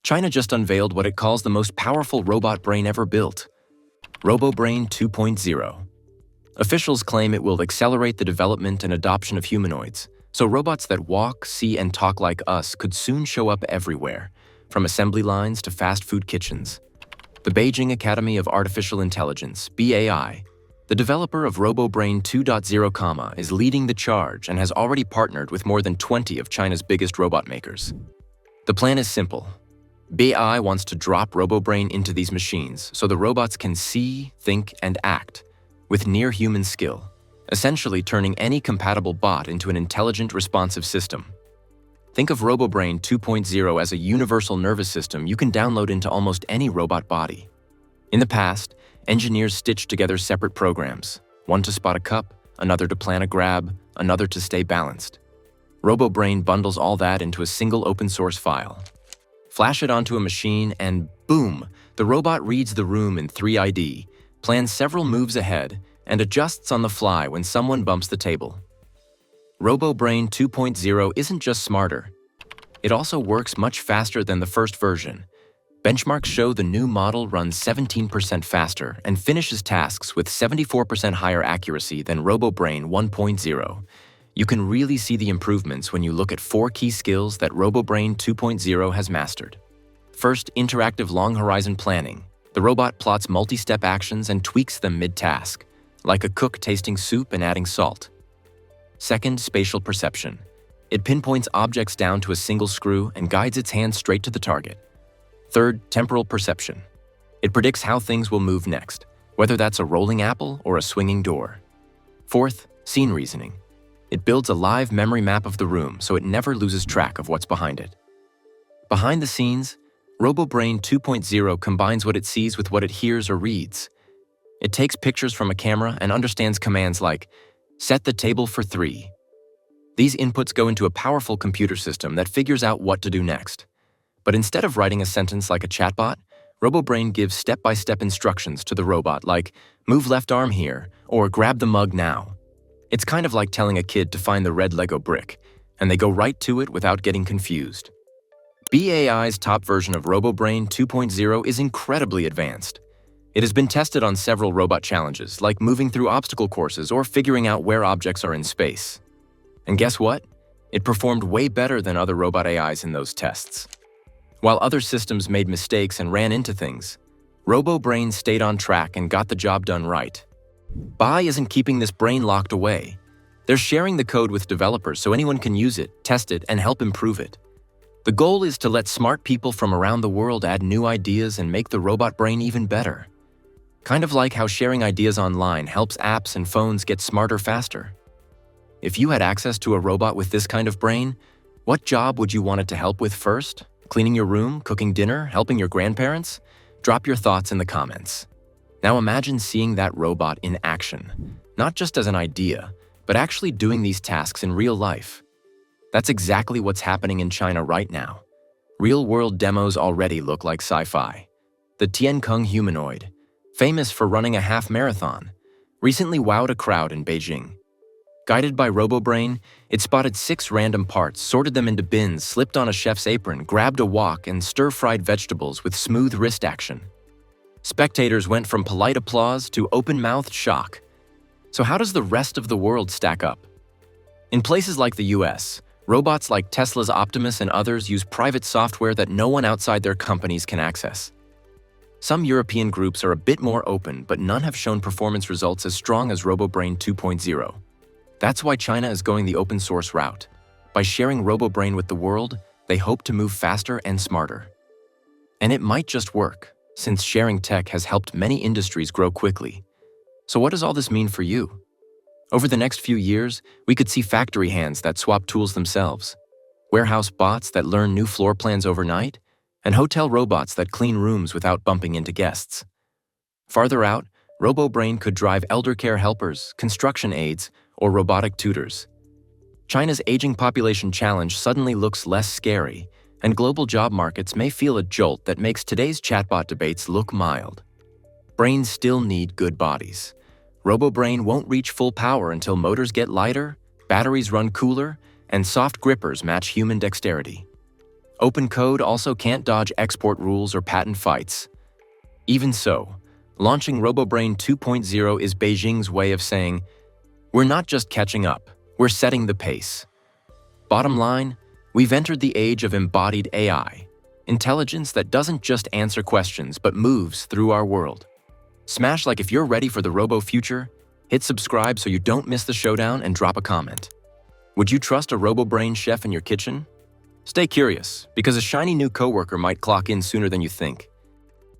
China just unveiled what it calls the most powerful robot brain ever built, RoboBrain 2.0. Officials claim it will accelerate the development and adoption of humanoids, so robots that walk, see, and talk like us could soon show up everywhere, from assembly lines to fast food kitchens. The Beijing Academy of Artificial Intelligence, BAAI, the developer of RoboBrain 2.0, is leading the charge and has already partnered with more than 20 of China's biggest robot makers. The plan is simple. BAAI wants to drop RoboBrain into these machines so the robots can see, think, and act with near-human skill, essentially turning any compatible bot into an intelligent, responsive system. Think of RoboBrain 2.0 as a universal nervous system you can download into almost any robot body. In the past, engineers stitched together separate programs, one to spot a cup, another to plan a grab, another to stay balanced. RoboBrain bundles all that into a single open-source file. Flash it onto a machine and boom, the robot reads the room in 3D, plans several moves ahead, and adjusts on the fly when someone bumps the table. RoboBrain 2.0 isn't just smarter. It also works much faster than the first version. Benchmarks show the new model runs 17% faster and finishes tasks with 74% higher accuracy than RoboBrain 1.0. You can really see the improvements when you look at 4 key skills that RoboBrain 2.0 has mastered. First, interactive long-horizon planning. The robot plots multi-step actions and tweaks them mid-task, like a cook tasting soup and adding salt. Second, spatial perception. It pinpoints objects down to a single screw and guides its hand straight to the target. Third, temporal perception. It predicts how things will move next, whether that's a rolling apple or a swinging door. Fourth, scene reasoning. It builds a live memory map of the room so it never loses track of what's behind it. Behind the scenes, RoboBrain 2.0 combines what it sees with what it hears or reads. It takes pictures from a camera and understands commands like, "Set the table for 3." These inputs go into a powerful computer system that figures out what to do next. But instead of writing a sentence like a chatbot, RoboBrain gives step-by-step instructions to the robot like, "Move left arm here," or "Grab the mug now." It's kind of like telling a kid to find the red Lego brick, and they go right to it without getting confused. BAI's top version of RoboBrain 2.0 is incredibly advanced. It has been tested on several robot challenges, like moving through obstacle courses or figuring out where objects are in space. And guess what? It performed way better than other robot AIs in those tests. While other systems made mistakes and ran into things, RoboBrain stayed on track and got the job done right. BAAI isn't keeping this brain locked away. They're sharing the code with developers so anyone can use it, test it, and help improve it. The goal is to let smart people from around the world add new ideas and make the robot brain even better. Kind of like how sharing ideas online helps apps and phones get smarter faster. If you had access to a robot with this kind of brain, what job would you want it to help with first? Cleaning your room, cooking dinner, helping your grandparents? Drop your thoughts in the comments. Now imagine seeing that robot in action, not just as an idea, but actually doing these tasks in real life. That's exactly what's happening in China right now. Real-world demos already look like sci-fi. The Tiankong humanoid, famous for running a half marathon, recently wowed a crowd in Beijing. Guided by RoboBrain, it spotted 6 random parts, sorted them into bins, slipped on a chef's apron, grabbed a wok, and stir-fried vegetables with smooth wrist action. Spectators went from polite applause to open-mouthed shock. So how does the rest of the world stack up? In places like the US, robots like Tesla's Optimus and others use private software that no one outside their companies can access. Some European groups are a bit more open, but none have shown performance results as strong as RoboBrain 2.0. That's why China is going the open-source route. By sharing RoboBrain with the world, they hope to move faster and smarter. And it might just work, since sharing tech has helped many industries grow quickly. So what does all this mean for you? Over the next few years, we could see factory hands that swap tools themselves, warehouse bots that learn new floor plans overnight, and hotel robots that clean rooms without bumping into guests. Farther out, RoboBrain could drive elder care helpers, construction aides, or robotic tutors. China's aging population challenge suddenly looks less scary, and global job markets may feel a jolt that makes today's chatbot debates look mild. Brains still need good bodies. RoboBrain won't reach full power until motors get lighter, batteries run cooler, and soft grippers match human dexterity. Open code also can't dodge export rules or patent fights. Even so, launching RoboBrain 2.0 is Beijing's way of saying, we're not just catching up, we're setting the pace. Bottom line, we've entered the age of embodied AI, intelligence that doesn't just answer questions but moves through our world. Smash like if you're ready for the robo future, hit subscribe so you don't miss the showdown, and drop a comment. Would you trust a RoboBrain chef in your kitchen? Stay curious, because a shiny new coworker might clock in sooner than you think.